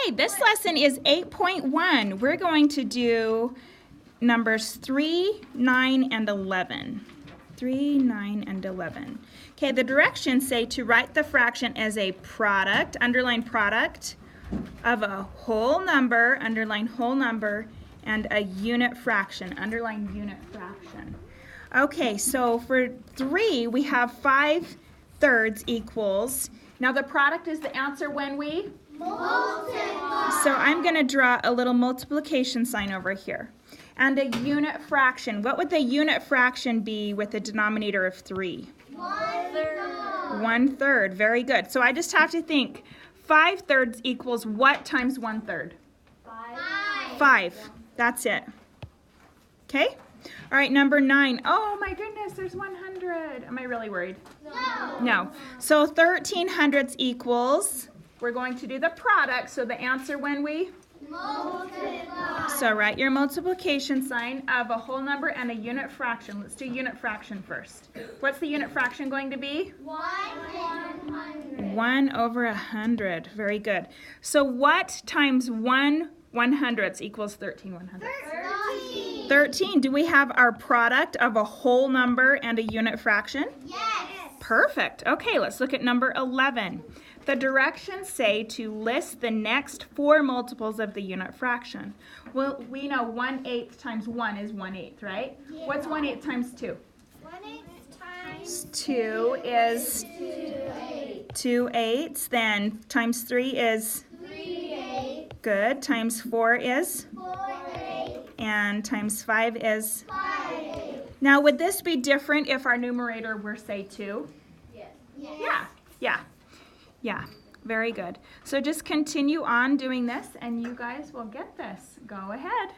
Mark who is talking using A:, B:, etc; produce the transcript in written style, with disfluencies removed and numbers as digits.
A: Okay, this lesson is 8.1. We're going to do numbers 3, 9, and 11. 3, 9, and 11. Okay, the directions say to write the fraction as a product, underline product, of a whole number, underline whole number, and a unit fraction, underline unit fraction. Okay, so for 3, we have 5/3 equals. Now the product is the answer when we multiply. So I'm going to draw a little multiplication sign over here. And a unit fraction. What would the unit fraction be with a denominator of 3? 1/3. 1/3. Very good. So I just have to think 5/3 equals what times 1/3? 5. That's it. Okay? All right, number 9. Oh my goodness, there's 100. Am I really worried? No. So 13/100 equals, we're going to do the product, so the answer when we multiply. So write your multiplication sign of a whole number and a unit fraction. Let's do unit fraction first. What's the unit fraction going to be? 1/100. 1/100. Very good. So what times 1/100 equals 13/100? 13. Do we have our product of a whole number and a unit fraction?
B: Yes.
A: Perfect. Okay, let's look at number 11. The directions say to list the next 4 multiples of the unit fraction. Well, we know 1/8 times 1 is 1/8, right?
B: Yeah.
A: What's 1/8 times 2?
B: 1/8 times
A: 2 is 2 eighths. Then times 3 is
B: 3/8.
A: good. Times 4 is
B: 4/8.
A: and times 5 is
B: 5/8.
A: Now, would this be different if our numerator were, say, 2?
B: Yes.
A: Yeah. Very good. So just continue on doing this, and you guys will get this. Go ahead.